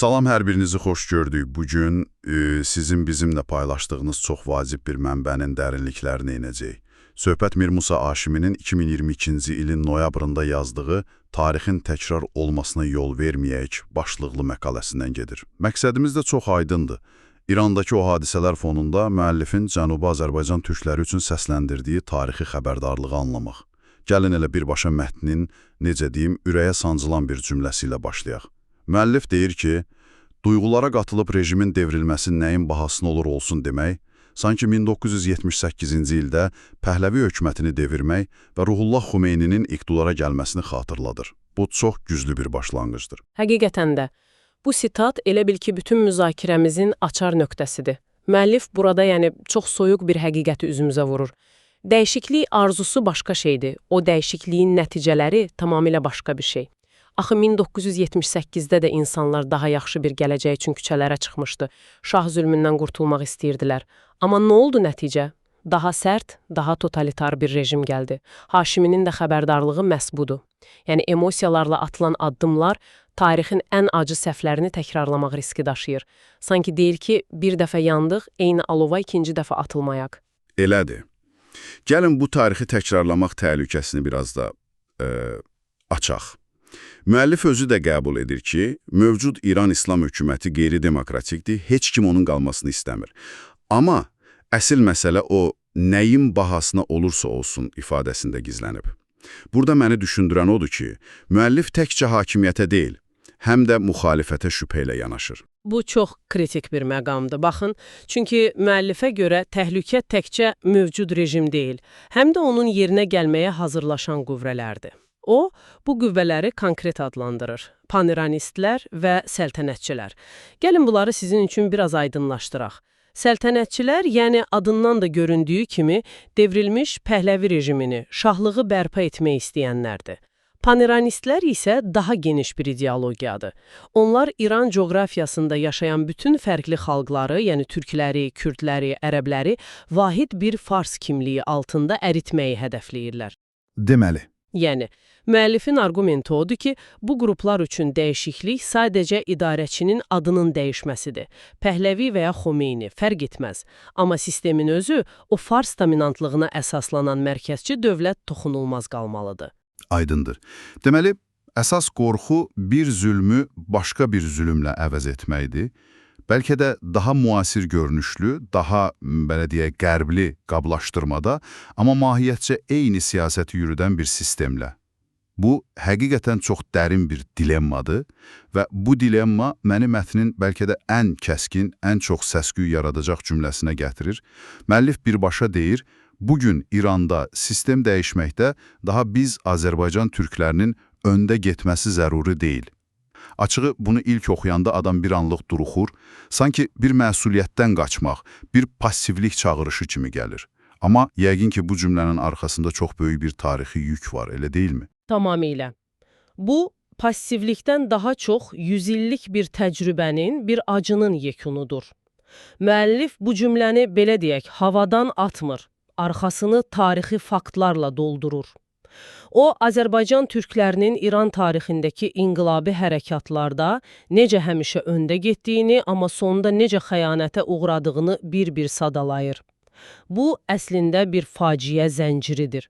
Salam, hər birinizi xoş gördük. Bugün sizin bizimlə paylaşdığınız çox vacib bir mənbənin dərinliklərini inəcək. Söhbət Mir Musa Aşiminin 2022-ci ilin noyabrında yazdığı "Tarixin təkrar olmasına yol verməyək" başlıqlı məqaləsindən gedir. Məqsədimiz də çox aydındır. İrandakı o hadisələr fonunda müəllifin Cənubi Azərbaycan türkləri üçün səsləndirdiyi tarixi xəbərdarlığı anlamaq. Gəlin elə birbaşa mətnin, necə deyim, ürəyə sancılan bir cümləsi ilə başlayaq. Müəllif deyir ki, duyğulara qatılıb rejimin devrilməsi nəyin bahasına olur olsun demək, sanki 1978-ci ildə Pəhləvi hökumətini devirmək və Ruhullah Xumeyninin iqtidara gəlməsini xatırladır. Bu çox güclü bir başlanğıcdır. Həqiqətən də, bu sitat elə bil ki, bütün müzakirəmizin açar nöqtəsidir. Müəllif burada çox soyuq bir həqiqəti üzümüzə vurur. Dəyişiklik arzusu başqa şeydir, o dəyişikliyin nəticələri tamamilə başqa bir şey. Axı 1978-də də insanlar daha yaxşı bir gələcək üçün küçələrə çıxmışdı. Şah zülmündən qurtulmaq istəyirdilər. Amma nə oldu nəticə? Daha sərt, daha totalitar bir rejim gəldi. Haşiminin də xəbərdarlığı məhz budur. Yəni emosiyalarla atılan addımlar tarixin ən acı səhvlərini təkrarlamaq riski daşıyır. Sanki deyir ki, bir dəfə yandıq, eyni alova ikinci dəfə atılmayaq. Elədir. Gəlin bu tarixi təkrarlamaq təhlükəsini biraz da açaq. Müəllif özü də qəbul edir ki, mövcud İran İslam hökuməti qeyri-demokratikdir, heç kim onun qalmasını istəmir. Amma əsl məsələ o nəyin bahasına olursa olsun ifadəsində gizlənib. Burada məni düşündürən odur ki, müəllif təkcə hakimiyyətə deyil, həm də müxalifətə şübhə ilə yanaşır. Bu çox kritik bir məqamdır, baxın. Çünki müəllifə görə təhlükə təkcə mövcud rejim deyil, həm də onun yerinə gəlməyə hazırlaşan qüvvələrdir. O, bu qüvvələri konkret adlandırır. Paniranistlər və səltənətçilər. Gəlin bunları sizin üçün biraz aydınlaşdıraq. Səltənətçilər, yəni adından da göründüyü kimi, devrilmiş Pəhləvi rejimini, şahlığı bərpa etmək istəyənlərdir. Paniranistlər isə daha geniş bir ideologiyadır. Onlar İran coğrafiyasında yaşayan bütün fərqli xalqları, yəni türkləri, kürdləri, ərəbləri vahid bir fars kimliyi altında əritməyi hədəfləyirlər. Deməli. Yəni, müəllifin arqumenti odur ki, bu qruplar üçün dəyişiklik sadəcə idarəçinin adının dəyişməsidir. Pəhləvi və ya Xomeyni, fərq etməz. Amma sistemin özü o fars dominantlığına əsaslanan mərkəzçi dövlət toxunulmaz qalmalıdır. Aydındır. Deməli, əsas qorxu bir zülmü başqa bir zülmlə əvəz etməkdir. Bəlkə də daha müasir görünüşlü, daha, belə deyək, qərbli qablaşdırmada, amma mahiyyətcə eyni siyasəti yürüdən bir sistemlə. Bu, həqiqətən çox dərin bir dilemmadır və bu dilemma məni mətnin bəlkə də ən kəskin, ən çox səs-küy yaradacaq cümləsinə gətirir. Müəllif birbaşa deyir, bugün İranda sistem dəyişməkdə daha biz Azərbaycan türklərinin öndə getməsi zəruri deyil. Açığı bunu ilk oxuyanda adam bir anlıq duruxur, sanki bir məsuliyyətdən qaçmaq, bir passivlik çağırışı kimi gəlir. Amma yəqin ki, bu cümlənin arxasında çox böyük bir tarixi yük var, elə deyilmi? Tamamilə. Bu, passivlikdən daha çox 100 illik bir təcrübənin, bir acının yekunudur. Müəllif bu cümləni belə deyək, havadan atmır, arxasını tarixi faktlarla doldurur. O, Azərbaycan türklərinin İran tarixindəki inqilabi hərəkatlarda necə həmişə öndə getdiyini, amma sonunda necə xəyanətə uğradığını bir-bir sadalayır. Bu, əslində bir faciə zənciridir.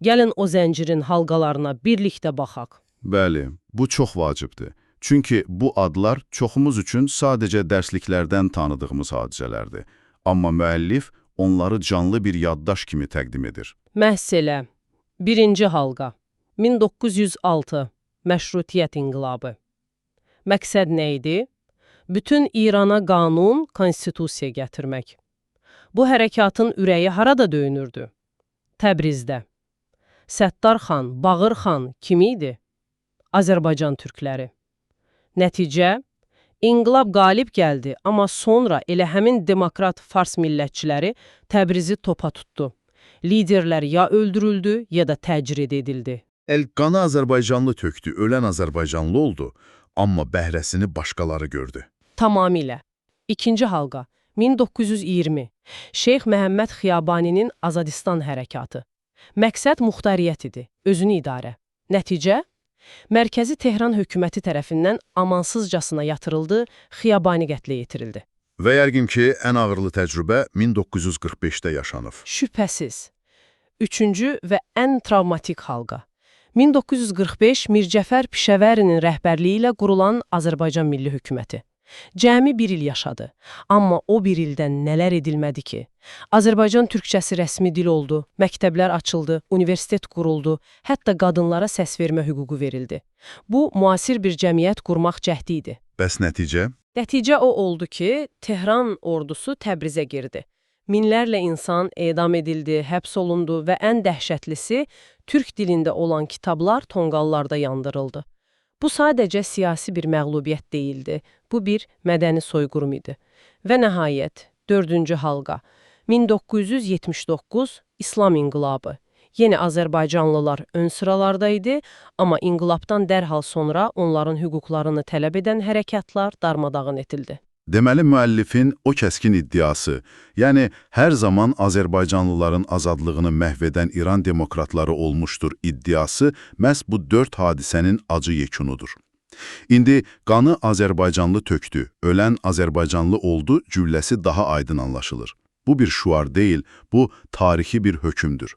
Gəlin o zəncirin halqalarına birlikdə baxaq. Bəli, bu çox vacibdir. Çünki bu adlar çoxumuz üçün sadəcə dərsliklərdən tanıdığımız hadisələrdir. Amma müəllif onları canlı bir yaddaş kimi təqdim edir. Məhz elə. Birinci halqa. 1906. Məşrutiyyət inqilabı. Məqsəd nə idi? Bütün İrana qanun, konstitusiya gətirmək. Bu hərəkatın ürəyi harada döyünürdü? Təbrizdə. Səttar xan, Bağır xan kim idi? Azərbaycan türkləri. Nəticə? İnqilab qalib gəldi, amma sonra elə həmin demokrat fars millətçiləri Təbrizi topa tutdu. Liderlər ya öldürüldü, ya da təcrid edildi. Qanı Azərbaycanlı tökdü, ölən Azərbaycanlı oldu, amma bəhrəsini başqaları gördü. Tamamilə. İkinci halqa. 1920. Şeyx Məhəmməd Xiyabaninin Azadistan hərəkatı. Məqsəd muxtariyyət idi, özünü idarə. Nəticə? Mərkəzi Tehran hökuməti tərəfindən amansızcasına yatırıldı, xiyabani qətlə yetirildi. Və yəqin ki, ən ağırlı təcrübə 1945-də yaşanıb. Şübhəsiz. Üçüncü və ən travmatik halqa. 1945 Mircəfər Pişəvərinin rəhbərliyi ilə qurulan Azərbaycan Milli Hökuməti. Cəmi bir il yaşadı. Amma o bir ildən nələr edilmədi ki? Azərbaycan türkçəsi rəsmi dil oldu, məktəblər açıldı, universitet quruldu, hətta qadınlara səs vermə hüququ verildi. Bu, müasir bir cəmiyyət qurmaq cəhdi idi. Bəs nəticə? Nəticə o oldu ki, Tehran ordusu Təbrizə girdi. Minlərlə insan edam edildi, həbs olundu və ən dəhşətlisi, türk dilində olan kitablar tonqallarda yandırıldı. Bu sadəcə siyasi bir məğlubiyyət deyildi, bu bir mədəni soyqırım idi. Və nəhayət, 4-cü halqa, 1979 İslam İnqilabı. Yenə Azərbaycanlılar ön sıralardaydı, amma inqilabdan dərhal sonra onların hüquqlarını tələb edən hərəkatlar darmadağın edildi. Deməli, müəllifin o kəskin iddiası, yəni hər zaman Azərbaycanlıların azadlığını məhv edən İran demokratları olmuşdur iddiası məhz bu 4 hadisənin acı yekunudur. İndi qanı Azərbaycanlı tökdü, ölən Azərbaycanlı oldu cümləsi daha aydın anlaşılır. Bu bir şüar deyil, bu tarixi bir hökmdür.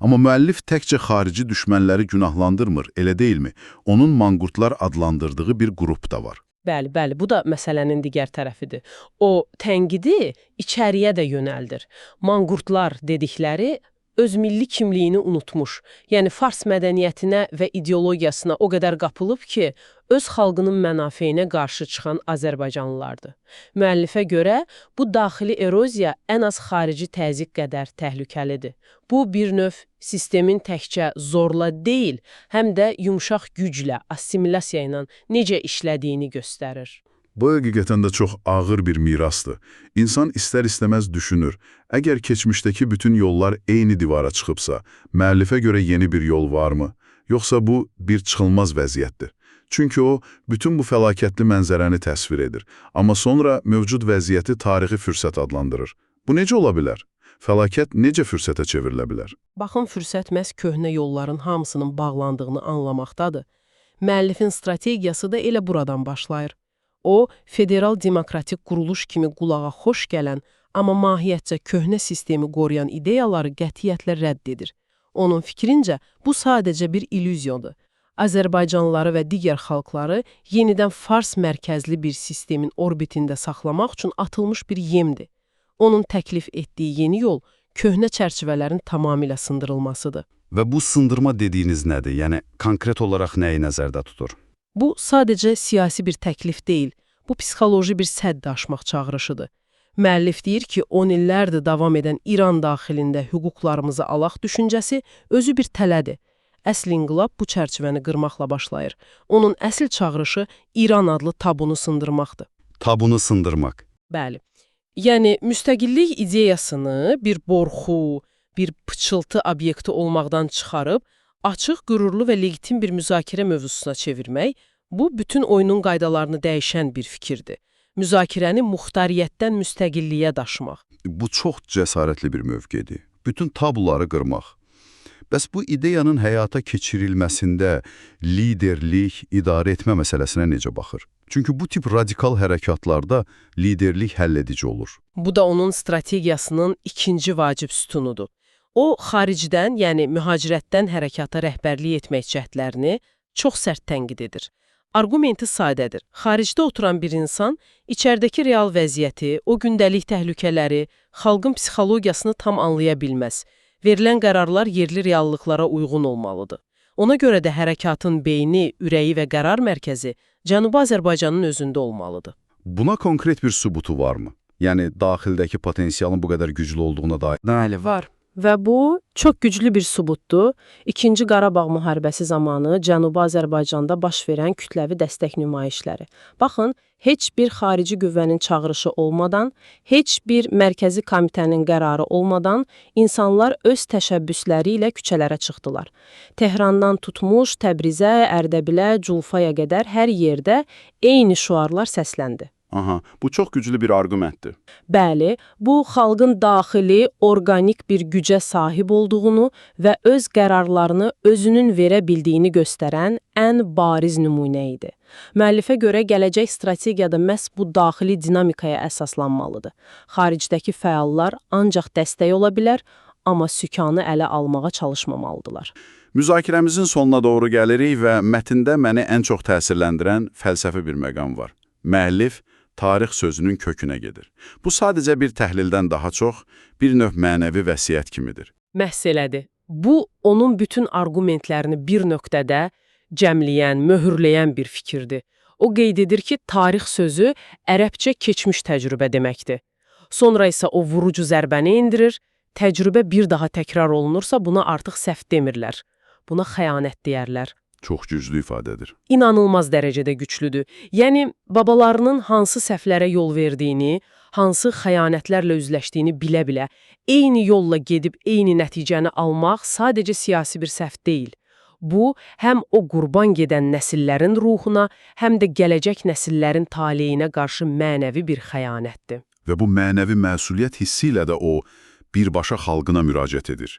Amma müəllif təkcə xarici düşmənləri günahlandırmır, elə deyilmi? Onun manqurtlar adlandırdığı bir qrup da var. Bəli, bu da məsələnin digər tərəfidir. O, tənqidi içəriyə də yönəldir. Manqurtlar dedikləri öz milli kimliyini unutmuş, yəni fars mədəniyyətinə və ideologiyasına o qədər qapılıb ki, öz xalqının mənafeyinə qarşı çıxan Azərbaycanlılardır. Müəllifə görə, bu daxili eroziya ən az xarici təzyiq qədər təhlükəlidir. Bu, bir növ sistemin təkcə zorla deyil, həm də yumşaq güclə, assimilyasiya ilə necə işlədiyini göstərir. Bu həqiqətən də çox ağır bir mirasdır. İnsan istər-istəməz düşünür, əgər keçmişdəki bütün yollar eyni divara çıxıbsa, müəllifə görə yeni bir yol varmı? Yoxsa bu bir çıxılmaz vəziyyətdir? Çünki o, bütün bu fəlakətli mənzərəni təsvir edir, amma sonra mövcud vəziyyəti tarixi fürsət adlandırır. Bu necə ola bilər? Fəlakət necə fürsətə çevrilə bilər? Baxın, fürsət məhz köhnə yolların hamısının bağlandığını anlamaqdadır. Müəllifin strategiyası da elə buradan başlayır. O, federal demokratik quruluş kimi qulağa xoş gələn, amma mahiyyətcə köhnə sistemi qoruyan ideyaları qətiyyətlə rədd edir. Onun fikrincə, bu sadəcə bir illüziyadır. Azərbaycanlıları və digər xalqları yenidən fars mərkəzli bir sistemin orbitində saxlamaq üçün atılmış bir yemdir. Onun təklif etdiyi yeni yol köhnə çərçivələrin tamamilə sındırılmasıdır. Və bu sındırma dediyiniz nədir? Yəni, konkret olaraq nəyi nəzərdə tutur? Bu, sadəcə siyasi bir təklif deyil, bu psixoloji bir sədd aşmaq çağırışıdır. Müəllif deyir ki, 10 illərdir davam edən İran daxilində hüquqlarımızı alaq düşüncəsi özü bir tələdir. Əsl inqilab bu çərçivəni qırmaqla başlayır. Onun əsl çağırışı İran adlı tabunu sındırmaqdır. Tabunu sındırmaq. Bəli. Yəni, müstəqillik ideyasını bir borxu, bir pıçıltı obyekti olmaqdan çıxarıb, açıq, qürurlu və legitim bir müzakirə mövzusuna çevirmək, bu, bütün oyunun qaydalarını dəyişən bir fikirdir. Müzakirəni muxtariyyətdən müstəqilliyə daşımaq. Bu çox cəsarətli bir mövqedir. Bütün tabuları qırmaq. Bəs bu ideyanın həyata keçirilməsində liderlik, idarə etmə məsələsinə necə baxır? Çünki bu tip radikal hərəkatlarda liderlik həlledici olur. Bu da onun strategiyasının ikinci vacib sütunudur. O, xaricdən, yəni mühacirətdən hərəkata rəhbərlik etmək cəhdlərini çox sərt tənqid edir. Argumenti sadədir. Xaricdə oturan bir insan içəridəki real vəziyyəti, o gündəlik təhlükələri, xalqın psixologiyasını tam anlaya bilməz. Verilən qərarlar yerli reallıqlara uyğun olmalıdır. Ona görə də hərəkatın beyni, ürəyi və qərar mərkəzi Cənubi Azərbaycanın özündə olmalıdır. Buna konkret bir sübutu varmı? Yəni, daxildəki potensialın bu qədər güclü olduğuna dair. Bəli, var. Və bu, çox güclü bir sübutdur. İkinci Qarabağ müharibəsi zamanı Cənubi Azərbaycanda baş verən kütləvi dəstək nümayişləri. Baxın, heç bir xarici qüvvənin çağırışı olmadan, heç bir mərkəzi komitənin qərarı olmadan insanlar öz təşəbbüsləri ilə küçələrə çıxdılar. Tehrandan tutmuş, Təbrizə, Ərdəbilə, Culfaya qədər hər yerdə eyni şüarlar səsləndi. Aha, bu çox güclü bir arqumentdir. Bəli, bu xalqın daxili, orqanik bir gücə sahib olduğunu və öz qərarlarını özünün verə bildiyini göstərən ən bariz nümunə idi. Müəllifə görə gələcək strategiyada məhz bu daxili dinamikaya əsaslanmalıdır. Xaricdəki fəallar ancaq dəstək ola bilər, amma sükanı ələ almağa çalışmamalıdırlar. Müzakirəmizin sonuna doğru gəlirik və mətndə məni ən çox təsirləndirən fəlsəfi bir məqam var. Müəllif tarix sözünün kökünə gedir. Bu sadəcə bir təhlildən daha çox bir növ mənəvi vəsiyyət kimidir. Məhz elədi. Bu, onun bütün arqumentlərini bir nöqtədə cəmləyən, möhürləyən bir fikirdir. O qeyd edir ki, tarix sözü ərəbcə keçmiş təcrübə deməkdir. Sonra isə o vurucu zərbəni endirir, təcrübə bir daha təkrar olunursa buna artıq səhv demirlər. Buna xəyanət deyərlər. Çox güclü ifadədir. İnanılmaz dərəcədə güclüdür. Yəni, babalarının hansı səhvlərə yol verdiyini, hansı xəyanətlərlə üzləşdiyini bilə-bilə, eyni yolla gedib eyni nəticəni almaq sadəcə siyasi bir səhv deyil. Bu, həm o qurban gedən nəsillərin ruhuna, həm də gələcək nəsillərin taleyinə qarşı mənəvi bir xəyanətdir. Və bu mənəvi məsuliyyət hissi ilə də o birbaşa xalqına müraciət edir.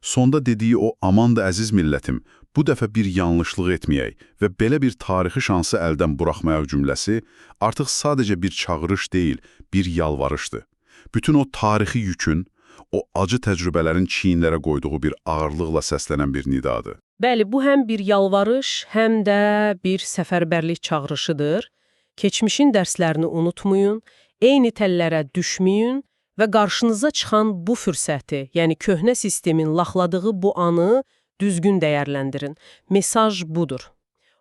Sonda dediyi o aman da əziz millətim, bu dəfə bir yanlışlıq etməyək və belə bir tarixi şansı əldən buraxmayaq cümləsi artıq sadəcə bir çağırış deyil, bir yalvarışdır. Bütün o tarixi yükün, o acı təcrübələrin çiyinlərə qoyduğu bir ağırlıqla səslənən bir nidadır. Bəli, bu həm bir yalvarış, həm də bir səfərbərlik çağırışıdır. Keçmişin dərslərini unutmayın, eyni təllərə düşməyin və qarşınıza çıxan bu fürsəti, yəni köhnə sistemin laxladığı bu anı düzgün dəyərləndirin. Mesaj budur.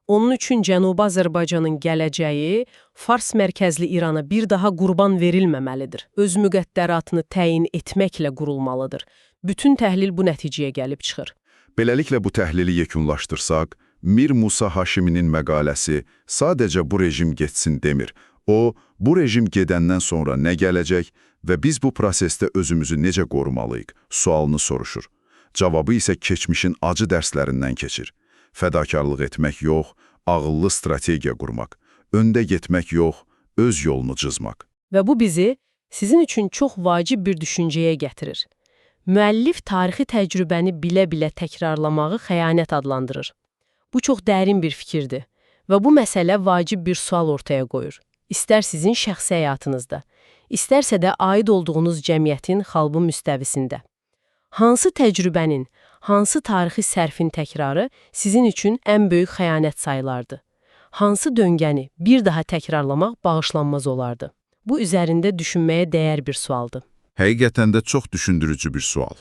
Onun üçün Cənubi Azərbaycanın gələcəyi Fars mərkəzli İrana bir daha qurban verilməməlidir. Öz müqəddəratını təyin etməklə qurulmalıdır. Bütün təhlil bu nəticəyə gəlib çıxır. Beləliklə bu təhlili yekunlaşdırsaq, Mir Musa Haşiminin məqaləsi sadəcə bu rejim getsin demir. O, bu rejim gedəndən sonra nə gələcək və biz bu prosesdə özümüzü necə qorumalıyıq sualını soruşur. Cavabı isə keçmişin acı dərslərindən keçir. Fədakarlıq etmək yox, ağıllı strategiya qurmaq. Öndə getmək yox, öz yolunu cızmaq. Və bu bizi sizin üçün çox vacib bir düşüncəyə gətirir. Müəllif tarixi təcrübəni bilə-bilə təkrarlamağı xəyanət adlandırır. Bu çox dərin bir fikirdir və bu məsələ vacib bir sual ortaya qoyur. İstər sizin şəxsi həyatınızda, istərsə də aid olduğunuz cəmiyyətin xalqı müstəvisində. Hansı təcrübənin, hansı tarixi sərfin təkrarı sizin üçün ən böyük xəyanət sayılardı? Hansı döngəni bir daha təkrarlamaq bağışlanmaz olardı? Bu üzərində düşünməyə dəyər bir sualdır. Həqiqətən də çox düşündürücü bir sual.